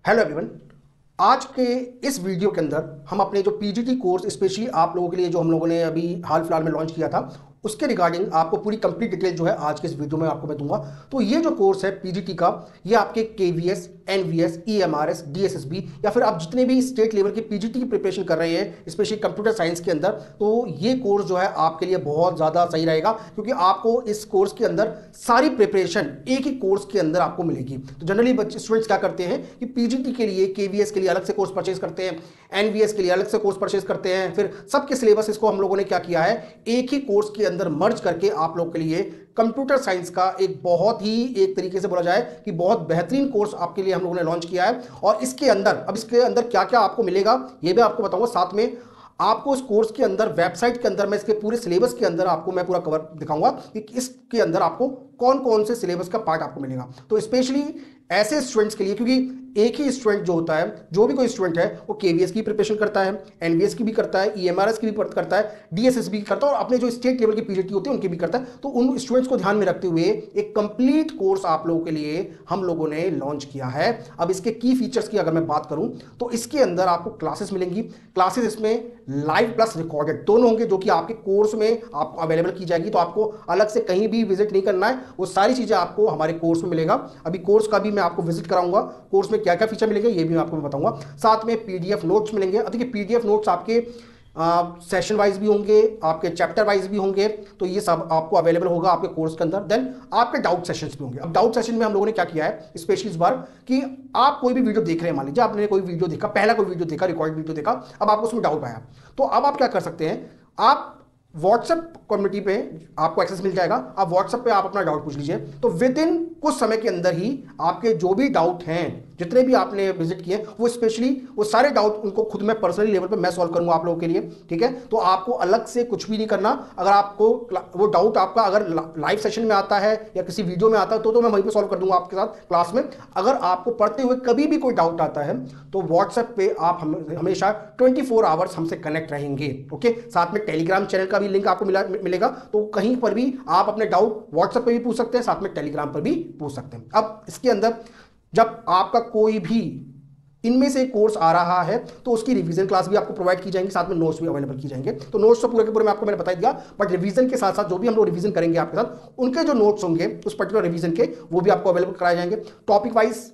Hello everyone. आज के इस वीडियो के अंदर हम अपने जो पीजीटी कोर्स स्पेशली आप लोगों के लिए जो हम लोगों ने अभी हाल फिलहाल में लॉन्च किया था उसके रिगार्डिंग आपको पूरी कंप्लीट डिटेल जो है आज के इस वीडियो में आपको मैं दूंगा। तो ये जो कोर्स है पीजीटी का, ये आपके केवीएस, एनवीएस, ईएमआरएस, डीएसएसबी या फिर आप जितने भी स्टेट लेवल के पीजीटी की प्रिपरेशन कर रहे हैं स्पेशली कंप्यूटर साइंस के अंदर, तो ये कोर्स जो है आपके लिए बहुत ज़्यादा सही रहेगा क्योंकि आपको इस कोर्स के अंदर सारी प्रिपरेशन एक ही कोर्स के अंदर आपको मिलेगी। तो जनरली बच्चे स्टूडेंट्स क्या करते हैं कि पीजीटी के लिए केवीएस के लिए अलग से कोर्स परचेज करते हैं, एनवीएस के लिए अलग से कोर्स परचेज करते हैं, फिर सबके सिलेबस इसको हम लोगों ने क्या किया है एक ही कोर्स के अंदर मर्ज करके आप लोग के लिए कंप्यूटर साइंस का एक बहुत ही एक तरीके से बोला जाए कि बहुत बेहतरीन कोर्स आपके लिए हम लोगों ने लॉन्च किया है। और इसके अंदर क्या क्या आपको मिलेगा ये भी आपको बताऊंगा। साथ में आपको इस कोर्स के अंदर वेबसाइट के अंदर मैं इसके पूरे सिलेबस के अंदर आपको मैं पूरा कवर दिखाऊंगा कि इसके अंदर आपको कौन कौन से सिलेबस का पार्ट आपको मिलेगा। तो स्पेशली ऐसे स्टूडेंट्स के लिए, क्योंकि एक ही स्टूडेंट जो होता है, जो भी कोई स्टूडेंट है वो केवीएस की प्रिपरेशन करता है, एनवीएस की भी करता है, ईएमआरएस की भी करता है, डीएसएसबी की करता है और अपने जो स्टेट लेवल की पीजीटी होती है उनकी भी करता है। तो उन स्टूडेंट्स को ध्यान में रखते हुए एक कंप्लीट कोर्स आप लोगों के लिए हम लोगों ने लॉन्च किया है। अब इसके की फीचर्स की अगर मैं बात करूं तो इसके अंदर आपको क्लासेस मिलेंगी। क्लासेस इसमें लाइव प्लस रिकॉर्डेड दोनों होंगे जो कि आपके कोर्स में आपको अवेलेबल की जाएगी। तो आपको अलग से कहीं भी विजिट नहीं करना है, वो सारी चीजें आपको हमारे कोर्स में मिलेगा। अभी कोर्स का भी मैं आपको विजिट कराऊंगा, कोर्स में क्या क्या फीचर मिलेंगे ये भी मैं आपको बताऊंगा। साथ में पीडीएफ नोट्स मिलेंगे। अब देखिए पीडीएफ नोट्स आपके सेशन वाइज भी होंगे, आपके चैप्टर वाइज भी होंगे, तो ये सब आपको अवेलेबल होगा आपके कोर्स के अंदर। देन आपके डाउट सेशंस भी होंगे। अब डाउट सेशन में हम लोगों ने क्या किया है स्पेशली इस बार कि आप कोई भी वीडियो देख रहे हैं, मान लीजिए आपने कोई वीडियो देखा, पहला कोई वीडियो देखा, रिकॉर्ड वीडियो देखा, अब आपको उसमें डाउट आया, तो अब आप क्या कर सकते हैं, आप व्हाट्सएप कम्युनिटी पे आपको एक्सेस मिल जाएगा। आप व्हाट्सएप पे आप अपना डाउट पूछ लीजिए, तो विद इन कुछ समय के अंदर ही आपके जो भी डाउट हैं, जितने भी आपने विजिट किए, वो स्पेशली वो सारे डाउट उनको खुद मैं पर्सनली लेवल पे मैं सॉल्व करूंगा आप लोगों के लिए। ठीक है, तो आपको अलग से कुछ भी नहीं करना। अगर आपको वो डाउट आपका अगर लाइव सेशन में आता है या किसी वीडियो में आता है तो मैं वहीं पे सॉल्व कर दूंगा आपके साथ क्लास में। अगर आपको पढ़ते हुए कभी भी कोई डाउट आता है तो व्हाट्सएप पे आप हमेशा 24 आवर्स हमसे कनेक्ट रहेंगे। ओके, साथ में टेलीग्राम चैनल का भी लिंक आपको मिलेगा, तो कहीं पर भी आप अपने डाउट व्हाट्सएप पे भी पूछ सकते हैं, साथ में टेलीग्राम पर भी पूछ सकते हैं। अब इसके अंदर जब आपका कोई भी इनमें से कोर्स आ रहा है तो उसकी रिवीजन क्लास भी आपको प्रोवाइड की जाएंगी, साथ में नोट्स भी अवेलेबल की जाएंगे। तो नोट्स तो पूरे के पूरे मैं आपको मैंने बता दिया, बट रिवीजन के साथ साथ जो भी हम लोग रिवीजन करेंगे आपके साथ, उनके जो नोट्स होंगे उस पर्टिकुलर रिवीजन के, वो भी आपको अवेलेबल कराए जाएंगे। Topic wise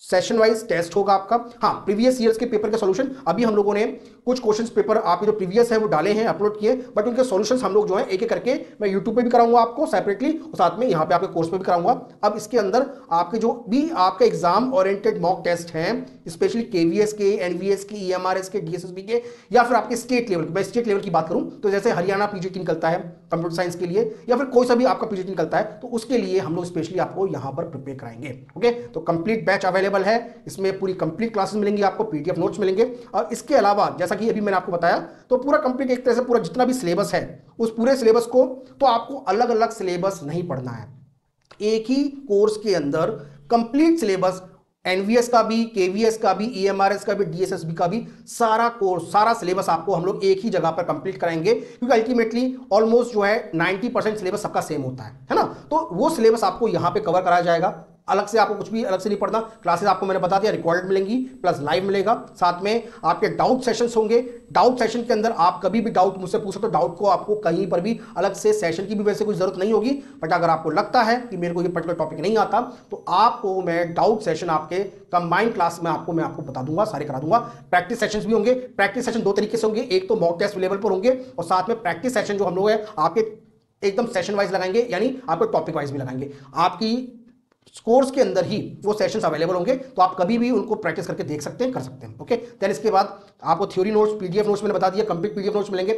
session wise test होगा आपका। हाँ, प्रीवियस ईयर्स के पेपर का सॉल्यूशन अभी हम लोगों ने कुछ क्वेश्चंस पेपर आपके जो प्रीवियस है वो डाले हैं, अपलोड किए, बट उनके सॉल्यूशंस हम लोग जो है एक एक करके मैं यूट्यूब पे भी कराऊंगा आपको सेपरेटली, और साथ में यहाँ पे आपके कोर्स पे भी कराऊंगा। अब इसके अंदर आपके जो भी आपके एग्जाम ओरिएंटेड मॉक टेस्ट हैं, स्पेशली केवीएस के, एनवीएस के, ईएमआरएस के, डीएसएसबी के, या फिर आपके स्टेट लेवल के, मैं स्टेट लेवल की बात करूं तो जैसे हरियाणा पीजीटी निकलता है कंप्यूटर साइंस के लिए, या फिर कोई सा भी आपका पीजीटी निकलता है, तो उसके लिए हम लोग स्पेशली आपको यहां पर प्रिपेयर कराएंगे। ओके, तो कंप्लीट बैच अवेलेबल है, इसमें पूरी कंप्लीट क्लासेस मिलेंगी आपको, पीडीएफ नोट्स मिलेंगे। और इसके अलावा जैसा कि अभी मैंने आपको बताया, तो पूरा कंप्लीट एक तरह से पूरा जितना भी सिलेबस है उस पूरे सिलेबस को, तो आपको अलग अलग सिलेबस नहीं पढ़ना है, एक ही कोर्स के अंदर कंप्लीट सिलेबस, एनवीएस का भी, केवीएस का भी, ईएमआरएस का भी, डीएसएसबी का भी, सारा कोर्स, सारा सिलेबस आपको हम लोग एक ही जगह पर कंप्लीट कराएंगे। क्योंकि अल्टीमेटली ऑलमोस्ट जो है 90% सिलेबस सबका सेम होता है ना, तो वो सिलेबस आपको यहां पे कवर कराया जाएगा। अलग से आपको कुछ भी अलग से नहीं पढ़ना। क्लासेस आपको मैंने बता दिया रिकॉर्डेड मिलेंगी, प्लस लाइव मिलेगा। साथ में आपके डाउट सेशंस होंगे। डाउट सेशन के अंदर आप कभी भी डाउट मुझसे पूछ सकते हो, डाउट को आपको कहीं पर भी अलग से सेशन की भी वैसे कोई जरूरत नहीं होगी। बट अगर आपको लगता है कि मेरे को ये पर्टिकुलर टॉपिक नहीं आता, तो आपको मैं डाउट सेशन आपके कंबाइंड क्लास में आपको बता दूंगा, सारे करा दूंगा। प्रैक्टिस सेशंस भी होंगे। प्रैक्टिस सेशन दो तरीके से होंगे, एक तो मॉक टेस्ट लेवल पर होंगे, और साथ में प्रैक्टिस सेशन जो हम लोग है आपके एकदम सेशन वाइज लगाएंगे, यानी आपको टॉपिक वाइज भी लगाएंगे। आपकी कोर्स के अंदर ही वो सेशंस अवेलेबल होंगे, तो आप कभी भी उनको प्रैक्टिस करके देख सकते हैं, कर सकते हैं। ओके, देन इसके बाद आपको थ्योरी नोट्स, पीडीएफ नोट्स मैंने बता दिया, कंप्लीट पीडीएफ नोट्स मिलेंगे।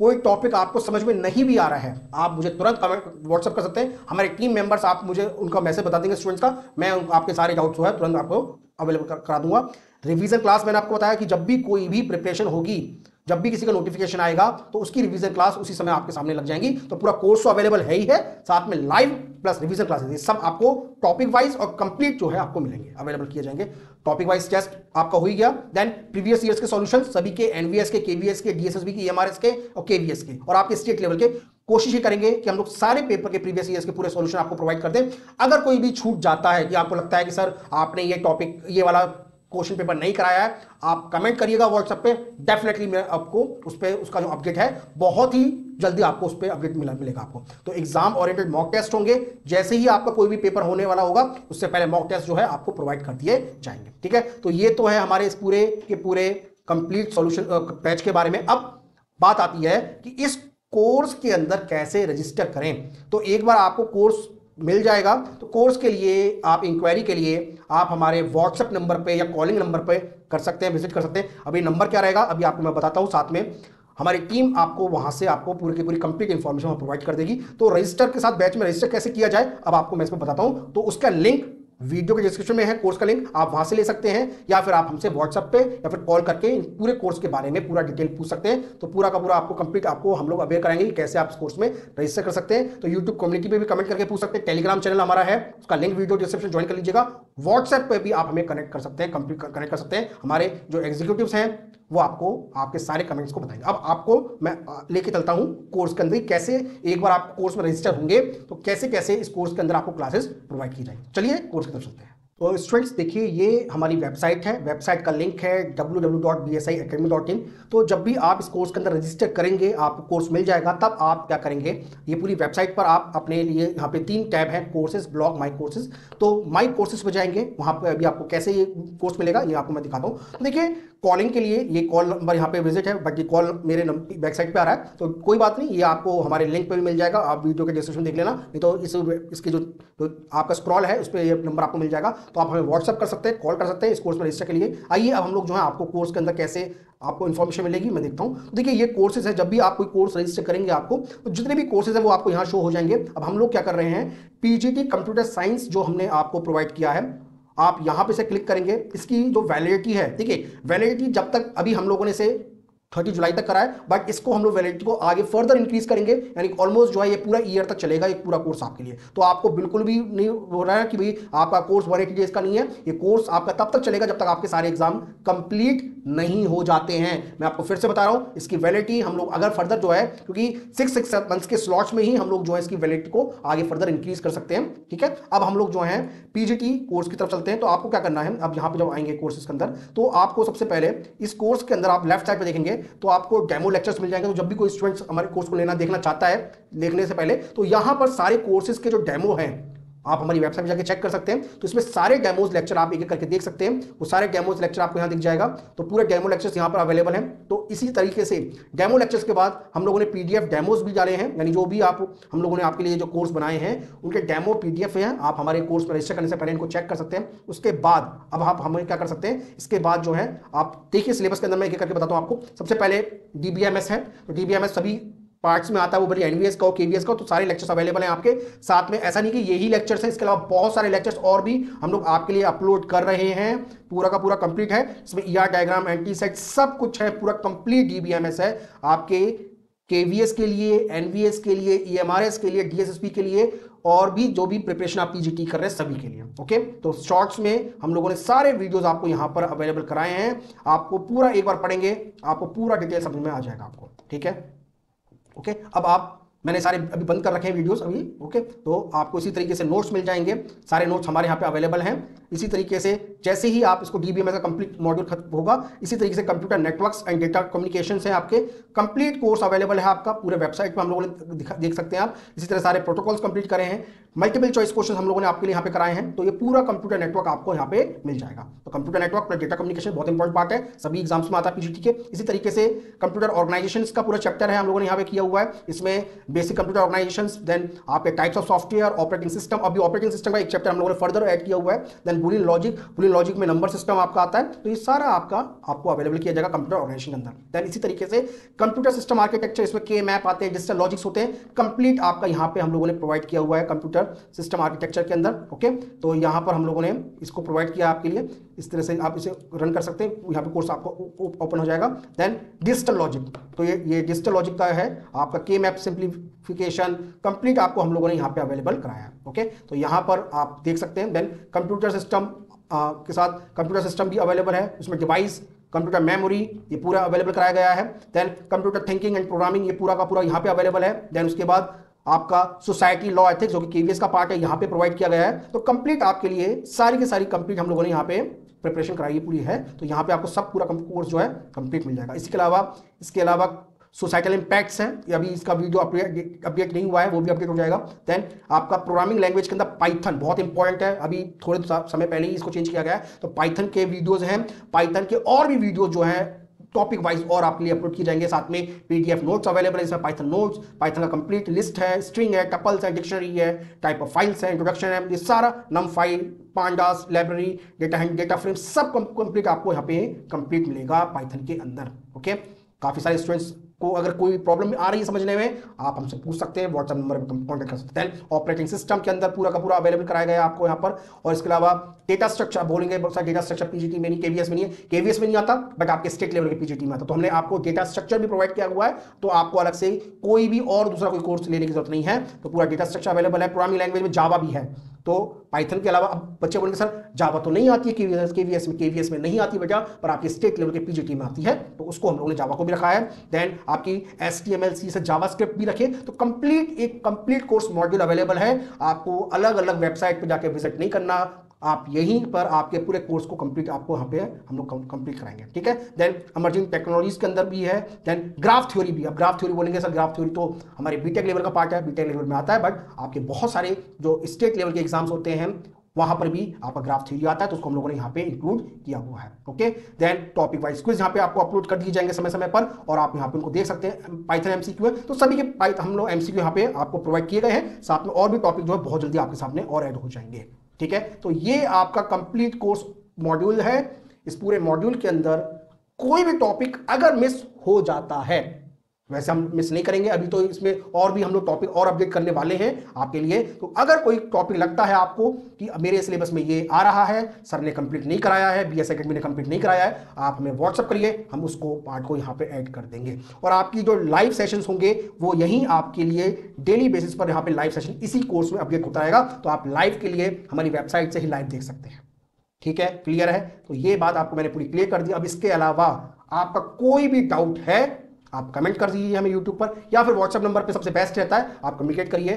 कोई टॉपिक आपको समझ में नहीं भी आ रहा है, आप मुझे तुरंत कमेंट व्हाट्सएप कर सकते हैं। हमारे टीम मेंबर्स आप मुझे उनका मैसेज बता देंगे स्टूडेंट्स का, मैं आपके सारे डाउट्स जो है तुरंत आपको अवेलेबल करा दूंगा। रिवीजन क्लास मैंने आपको बताया कि जब भी कोई भी प्रिपरेशन होगी, जब भी किसी का नोटिफिकेशन आएगा, तो उसकी रिवीजन क्लास उसी समय आपके सामने लग जाएंगी। तो पूरा कोर्स तो अवेलेबल है ही है, साथ में लाइव प्लस रिवीजन क्लासेस, सब आपको टॉपिक वाइज और कंप्लीट जो है आपको मिलेंगे, अवेलेबल किए जाएंगे। टॉपिक वाइज टेस्ट आपका हो ही गया। देन प्रीवियस ईयर्स के सॉल्यूशंस सभी के, एनवीएस के, केवीएस के, डीएसएसबी के, ईएमआरएस के और केवीएस के, और आपके स्टेट लेवल के। कोशिश ये करेंगे कि हम लोग सारे पेपर के प्रीवियस ईयर्स के पूरे सॉल्यूशन आपको प्रोवाइड कर दें। अगर कोई भी छूट जाता है कि आपको लगता है कि सर आपने ये टॉपिक, ये वाला क्वेश्चन पेपर नहीं कराया है, आप कमेंट करिएगा व्हाट्सएप पे, डेफिनेटली मैं आपको उस पर उसका जो अपडेट है बहुत ही जल्दी आपको उस पर अपडेट मिलेगा आपको। तो एग्जाम ओरिएंटेड मॉक टेस्ट होंगे, जैसे ही आपका कोई भी पेपर होने वाला होगा उससे पहले मॉक टेस्ट जो है आपको प्रोवाइड कर दिए जाएंगे। ठीक है, तो ये तो है हमारे इस पूरे के पूरे कंप्लीट सॉल्यूशन बैच के बारे में। अब बात आती है कि इस कोर्स के अंदर कैसे रजिस्टर करें। तो एक बार आपको कोर्स मिल जाएगा, तो कोर्स के लिए आप इंक्वायरी के लिए आप हमारे व्हाट्सएप नंबर पे या कॉलिंग नंबर पे कर सकते हैं, विजिट कर सकते हैं। अभी नंबर क्या रहेगा अभी आपको मैं बताता हूं, साथ में हमारी टीम आपको वहां से आपको पूरी की पूरी कंप्लीट इंफॉर्मेशन प्रोवाइड कर देगी। तो रजिस्टर के साथ बैच में रजिस्टर कैसे किया जाए अब आपको मैं इसमें बताता हूं। तो उसका लिंक वीडियो के डिस्क्रिप्शन में है, कोर्स का लिंक आप वहां से ले सकते हैं, या फिर आप हमसे व्हाट्सएप पे या फिर कॉल करके पूरे कोर्स के बारे में पूरा डिटेल पूछ सकते हैं। तो पूरा का पूरा आपको कंप्लीट आपको हम लोग अवेयर कराएंगे कि कैसे आप इस कोर्स में रजिस्टर कर सकते हैं। तो यूट्यूब कम्युनिटी पे भी कमेंट करके पूछ सकते हैं, टेलीग्राम चैनल हमारा है, उसका लिंक वीडियो डिस्क्रिप्शन ज्वाइन कर लीजिएगा। व्हाट्सएप पे भी आप हमें कनेक्ट कर सकते हैं, कनेक्ट कर सकते हैं। हमारे जो एग्जीक्यूटिव्स हैं वो आपको आपके सारे कमेंट्स को बताएंगे। अब आपको मैं लेके चलता हूं कोर्स के अंदर कैसे एक बार आप कोर्स में रजिस्टर होंगे तो कैसे कैसे इस कोर्स के अंदर आपको क्लासेस प्रोवाइड की जाएंगी। चलिए कोर्स की तरफ चलते हैं। तो स्टूडेंट्स देखिए, ये हमारी वेबसाइट है, वेबसाइट का लिंक है www.bsiacademy.in। तो जब भी आप इस कोर्स के अंदर रजिस्टर करेंगे आपको कोर्स मिल जाएगा। तब आप क्या करेंगे, ये पूरी वेबसाइट पर आप अपने लिए यहाँ पे 3 टैब हैं, कोर्सेज, ब्लॉग, माई कोर्सेज। तो माई कोर्सेज पे जाएंगे, वहाँ पे अभी आपको कैसे ये कोर्स मिलेगा ये आपको मैं दिखाता हूँ। तो देखिए कॉलिंग के लिए ये कॉल नंबर यहाँ पे विजिट है, बट ये कॉल मेरे वेबसाइट पे आ रहा है, तो कोई बात नहीं, ये आपको हमारे लिंक पे भी मिल जाएगा, आप वीडियो के डिस्क्रिप्शन देख लेना, नहीं तो इसके जो आपका स्क्रॉल है उस पर ये नंबर आपको मिल जाएगा। तो आप हमें व्हाट्सअप कर सकते हैं, कॉल कर सकते हैं इस कोर्स में रजिस्टर के लिए। आइए अब हम लोग जो है आपको कोर्स के अंदर कैसे आपको इन्फॉर्मेशन मिलेगी मैं देखता हूं। तो देखिए ये कोर्सेज है, जब भी आप कोई कोर्स रजिस्टर करेंगे आपको तो जितने भी कोर्सेज है वो आपको यहाँ शो हो जाएंगे। अब हम लोग क्या कर रहे हैं, पीजीटी कंप्यूटर साइंस जो हमने आपको प्रोवाइड किया है, आप यहां पे से क्लिक करेंगे। इसकी जो वैलिडिटी है, देखिए वैलिडिटी जब तक अभी हम लोगों ने से 30 जुलाई तक कराया, बट इसको हम लोग वैलिडिटी को आगे फर्दर इंक्रीज करेंगे, यानी ऑलमोस्ट जो है ये पूरा ईयर तक चलेगा, एक पूरा कोर्स आपके लिए। तो आपको बिल्कुल भी नहीं हो रहा है कि भाई आपका कोर्स 180 डेज का नहीं है, ये कोर्स आपका तब तक चलेगा जब तक आपके सारे एग्जाम कंप्लीट नहीं हो जाते हैं। मैं आपको फिर से बता रहा हूं, इसकी वैलिडिटी हम लोग अगर फर्दर जो है, क्योंकि 6 मंथ्स के स्लॉट्स में ही हम लोग जो है इसकी वैलिडिटी को आगे फर्दर इंक्रीज कर सकते हैं। ठीक है, अब हम लोग जो है पीजीटी कोर्स की तरफ चलते हैं। तो आपको क्या करना है, अब यहां पे जब आएंगे कोर्सेज के अंदर, तो आपको सबसे पहले इस कोर्स के अंदर आप लेफ्ट साइड पे देखेंगे तो आपको डेमो लेक्चर्स मिल जाएंगे। तो जब भी कोई स्टूडेंट हमारे कोर्स को देखना चाहता है देखने से पहले, तो यहां पर सारे कोर्सेज के जो डेमो हैं आप हमारी वेबसाइट में जाके चेक कर सकते हैं। तो इसमें सारे डेमोज लेक्चर आप एक एक करके देख सकते हैं, वो सारे डेमोज लेक्चर आपको यहां दिख जाएगा। तो पूरे डेमो लेक्चर्स यहां पर अवेलेबल हैं। तो इसी तरीके से डेमो लेक्चर्स के बाद हम लोगों ने पीडीएफ डेमोज भी डाले हैं, यानी जो भी आप हम लोगों ने आपके लिए जो कोर्स बनाए हैं उनके डेमो पीडीएफ हैं, आप हमारे कोर्स में रजिस्टर करने से पहले इनको चेक कर सकते हैं। उसके बाद अब आप हमें क्या कर सकते हैं, इसके बाद जो है आप देखिए सिलेबस के अंदर मैं एक एक करके बताता हूं आपको। सबसे पहले डीबीएमएस है, तो डीबीएमएस सभी पार्ट्स में आता है, वो बड़ी एनवीएस का हो, केवीएस का हो, तो सारे लेक्चर्स अवेलेबल हैं आपके साथ में। ऐसा नहीं कि यही लेक्चर्स हैं, इसके अलावा बहुत सारे लेक्चर्स और भी हम लोग आपके लिए अपलोड कर रहे हैं। पूरा का पूरा कंप्लीट है, इसमें ईआर डायग्राम, एंटी सेट सब कुछ है, पूरा कंप्लीट डीबीएमएस है आपके केवीएस के लिए, एनवीएस के लिए, ईएमआरएस के लिए, डीएसएसपी के लिए, और भी जो भी प्रिपरेशन आप पीजीटी कर रहे हैं सभी के लिए। ओके, तो शॉर्ट्स में हम लोगों ने सारे वीडियोस आपको यहां पर अवेलेबल कराए हैं। आपको पूरा एक बार पढ़ेंगे आपको पूरा डिटेल समझ में आ जाएगा आपको। ठीक है, ओके, अब आप मैंने सारे अभी बंद कर रखे हैं वीडियोस अभी। ओके, तो आपको इसी तरीके से नोट्स मिल जाएंगे, सारे नोट्स हमारे यहाँ पे अवेलेबल हैं। इसी तरीके से जैसे ही आप इसको डीबीएमएस का कंप्लीट मॉड्यूल खत्म होगा, इसी तरीके से computer networks and data communication है आपके कंप्लीट कोर्स अवेलेबल है आपका पूरे वेबसाइट पर, हम लोगों ने देख सकते हैं आप। इसी तरह सारे प्रोटोकॉल्स कंप्लीट करे हैं, मल्टीपल चॉइस क्वेश्चन हम लोगों ने आपके लिए यहाँ पे कराए हैं। तो ये पूरा कंप्यूटर नेटवर्क आपको यहाँ पे मिल जाएगा। तो computer network plus data communication बहुत इंपॉर्टेंट पार्ट है, सभी एग्जाम्स में आता है पीजीटी के। इसी तरीके से कंप्यूटर ऑर्गेनाइजेशन का पूरा चैप्टर है हम लोगों ने यहाँ पे किया हुआ है। इसमें बेसिक कंप्यूटर ऑर्गेनाइजेशन, देन आपके types of software, operating system, अभी ऑपरेटिंग सिस्टम का एक चैप्टर हम लोगों ने फर्दर ऐड किया हुआ है। Then Boolean logic, Boolean logic में नंबर सिस्टम आपका आता है। तो ये सारा आपको अवेलेबल किया जाएगा कंप्यूटर ऑर्गेनाइजेशन के अंदर। देन इसी तरीके से कंप्यूटर सिस्टम आर्किटेक्चर, इसमें के मैप आते हैं, डिजिटल लॉजिक्स होते हैं, कंप्लीट आपका यहाँ पे हम लोगों ने प्रोवाइड किया हुआ है कंप्यूटर सिस्टम आर्किटेक्चर के अंदर। ओके, तो यहाँ पर हम लोगों ने इसको प्रोवाइड किया आपके लिए, इस तरह से आप इसे रन कर सकते हैं, यहाँ पे कोर्स आपको ओपन हो जाएगा। देन डिजिटल लॉजिक, तो ये डिजिटल लॉजिक का है आपका के मैप सिंप्लीफिकेशन, कंप्लीट आपको हम लोगों ने यहाँ पे अवेलेबल कराया है। ओके, तो यहाँ पर आप देख सकते हैं। देन कंप्यूटर सिस्टम के साथ कंप्यूटर सिस्टम भी अवेलेबल है, उसमें डिवाइस, कंप्यूटर मेमोरी, ये पूरा अवेलेबल कराया गया है। Then computer thinking and programming, ये पूरा का पूरा यहाँ पे अवेलेबल है। देन उसके बाद आपका सोसाइटी लॉ एथिक्स जो कि केवीएस का पार्ट है यहाँ पे प्रोवाइड किया गया है। तो कंप्लीट आपके लिए सारी की सारी कंप्लीट हम लोगों ने यहाँ पे प्रिपरेशन कराई पूरी है, तो यहाँ पे आपको सब पूरा कोर्स जो है कंप्लीट मिल जाएगा। इसके अलावा सोसाइटल इम्पैक्ट्स हैं, ये अभी इसका वीडियो अपडेट नहीं हुआ है, वो भी अपडेट हो जाएगा। देन आपका प्रोग्रामिंग लैंग्वेज के अंदर पाइथन बहुत इंपॉर्टेंट है, अभी थोड़े समय पहले ही इसको चेंज किया गया है, तो पाइथन के वीडियोज हैं, पाइथन के और भी वीडियो जो है टॉपिक वाइज और आपके लिए अपलोड किए जाएंगे। साथ में पीडीएफ नोट्स अवेलेबल है, इसमें पाइथन नोट्स, पाइथन का कंप्लीट लिस्ट है, स्ट्रिंग है, टपल्स है, डिक्शनरी है, टाइप ऑफ फाइल्स है, इंट्रोडक्शन है, ये सारा NumPy file, pandas, library, data frame सब कंप्लीट आपको यहाँ पे कंप्लीट मिलेगा पाइथन के अंदर। ओके, काफी सारे स्टूडेंट्स को अगर कोई प्रॉब्लम आ रही है समझने में, आप हमसे पूछ सकते हैं, व्हाट्सएप नंबर पर कॉन्टैक्ट कर सकते हैं। ऑपरेटिंग सिस्टम के अंदर पूरा का पूरा अवेलेबल कराया गया है आपको यहाँ पर। और इसके अलावा डेटा स्ट्रक्चर बोलेंगे, बहुत सारा डेटा स्ट्रक्चर पीजीटी में नहीं, केवीएस में नहीं है, केवीएस में नहीं आता, बट आपके स्टेट लेवल के पीजीटी में आता, तो हमने आपको डेटा स्ट्रक्चर भी प्रोवाइड किया हुआ है, तो आपको अलग से कोई भी और दूसरा कोई कोर्स लेने की जरूरत नहीं है, तो पूरा डेटा स्ट्रक्चर अवेलेबल है। प्रोग्रामिंग लैंग्वेज में जावा भी है, तो पाइथन के अलावा अब बच्चे बोलेंगे सर जावा तो नहीं आती है केवीएस में नहीं आती बेटा, पर आपके स्टेट लेवल के पीजीटी में आती है, तो उसको हम लोगों ने जावा को भी रखा है। देन आपकी HTML से जावास्क्रिप्ट भी रखे, तो एक कंप्लीट कोर्स मॉड्यूल अवेलेबल है, आपको अलग अलग वेबसाइट पर जाके विजिट नहीं करना, आप यहीं पर आपके पूरे कोर्स को कंप्लीट आपको यहाँ पे हम लोग कंप्लीट कराएंगे, ठीक है। देन इमर्जिंग टेक्नोलॉजीज के अंदर भी है। देन ग्राफ थ्योरी भी, अब ग्राफ थ्योरी बोलेंगे सर ग्राफ थ्योरी तो हमारे बीटेक लेवल का पार्ट है, बीटेक लेवल में आता है, बट आपके बहुत सारे जो स्टेट लेवल के एग्जाम्स होते हैं वहां पर भी आपका ग्राफ थ्योरी आता है, तो उसको हम लोगों ने यहाँ पे इंक्लूड किया हुआ है। Okay, then topic wise quiz यहाँ पे आपको अपलोड कर दिए जाएंगे समय समय पर, और आप यहाँ पे उनको देख सकते हैं। पाइथन एमसीक्यू है, तो सभी के हम लोग एमसीक्यू यहाँ पे आपको प्रोवाइड किए गए हैं, साथ में और भी टॉपिक जो है बहुत जल्दी आपके सामने और ऐड हो जाएंगे, ठीक है। तो ये आपका कंप्लीट कोर्स मॉड्यूल है। इस पूरे मॉड्यूल के अंदर कोई भी टॉपिक अगर मिस हो जाता है, वैसे हम मिस नहीं करेंगे, अभी तो इसमें और भी हम लोग टॉपिक और अपडेट करने वाले हैं आपके लिए, तो अगर कोई टॉपिक लगता है आपको कि मेरे सिलेबस में ये आ रहा है, सर ने कंप्लीट नहीं कराया है, बीएस एकेडमी ने कंप्लीट नहीं कराया है, आप हमें व्हाट्सअप करिए, हम उसको पार्ट को यहाँ पे ऐड कर देंगे। और आपकी जो लाइव सेशंस होंगे वो यहीं आपके लिए डेली बेसिस पर यहाँ पे लाइव सेशन इसी कोर्स में अपडेट होता रहेगा, तो आप लाइव के लिए हमारी वेबसाइट से ही लाइव देख सकते हैं, ठीक है। क्लियर है, तो ये बात आपको मैंने पूरी क्लियर कर दी। अब इसके अलावा आपका कोई भी डाउट है आप कमेंट कर दीजिए हमें यूट्यूब पर, या फिर व्हाट्सएप नंबर पे सबसे बेस्ट रहता है, आप कम्युनिकेट करिए,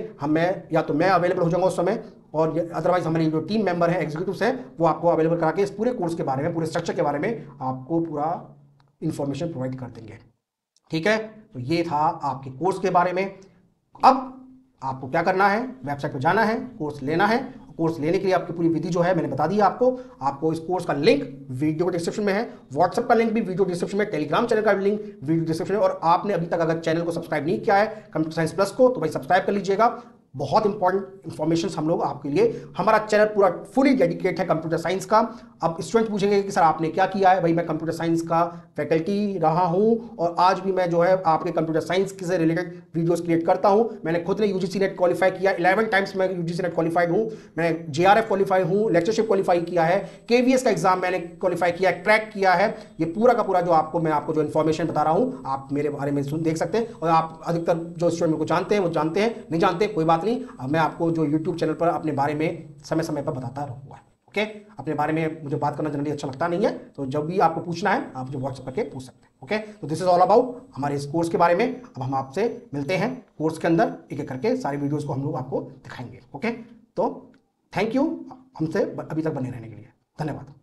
या तो मैं अवेलेबल हो जाऊंगा उस समय, और अदरवाइज हमारे जो टीम मेंबर हैं, एग्जीक्यूटिव्स हैं, वो आपको अवेलेबल करा के इस पूरे कोर्स के बारे में, पूरे स्ट्रक्चर के बारे में आपको पूरा इंफॉर्मेशन प्रोवाइड कर देंगे, ठीक है। तो ये था आपके कोर्स के बारे में। अब आपको क्या करना है, वेबसाइट पर जाना है, कोर्स लेना है। कोर्स लेने के लिए आपकी पूरी विधि जो है मैंने बता दी है आपको इस कोर्स का लिंक वीडियो डिस्क्रिप्शन में है, व्हाट्सएप का लिंक भी वीडियो डिस्क्रिप्शन में, टेलीग्राम चैनल का भी लिंक वीडियो डिस्क्रिप्शन में, और आपने अभी तक अगर चैनल को सब्सक्राइब नहीं किया है कंप्यूटर साइंस प्लस को, तो भाई सब्सक्राइब कर लीजिएगा। बहुत इंपॉर्टेंट इंफॉर्मेशन हम लोग आपके लिए, हमारा चैनल पूरा फुली डेडिकेट है कंप्यूटर साइंस का। अब स्टूडेंट पूछेंगे कि सर आपने क्या किया है, भाई मैं कंप्यूटर साइंस का फैकल्टी रहा हूं, और आज भी मैं जो है आपके कंप्यूटर साइंस से रिलेटेड वीडियोस क्रिएट करता हूं। मैंने खुद ने यूजीसी नेट क्वालिफाई किया, 11 टाइम्स मैं यूजीसी नेट क्वालिफाइड हूं, मैं जेआरएफ क्वालिफाई हूं, लेक्चरशिप क्वालिफाई किया है, केवीएस का एग्जाम मैंने क्वालिफाई किया, क्रैक किया है। ये पूरा का पूरा जो मैं आपको जो इन्फॉर्मेशन बता रहा हूं, आप मेरे बारे में देख सकते हैं, और आप अधिकतर जो स्टूडेंट मेरे को जानते हैं वो जानते हैं, नहीं जानते कोई बात नहीं, मैं आपको जो YouTube चैनल पर अपने बारे में समय समय पर बताता रहूंगा। ओके, अपने बारे में मुझे बात करना जनरली अच्छा लगता नहीं है, तो जब भी आपको पूछना है आप मुझे व्हाट्सएप करके पूछ सकते हैं। ओके, तो दिस इज ऑल अबाउट हमारे इस कोर्स के बारे में। अब हम आपसे मिलते हैं कोर्स के अंदर, एक एक करके सारी वीडियोस को हम लोग आपको दिखाएंगे। ओके, तो थैंक यू हमसे अभी तक बने रहने के लिए, धन्यवाद।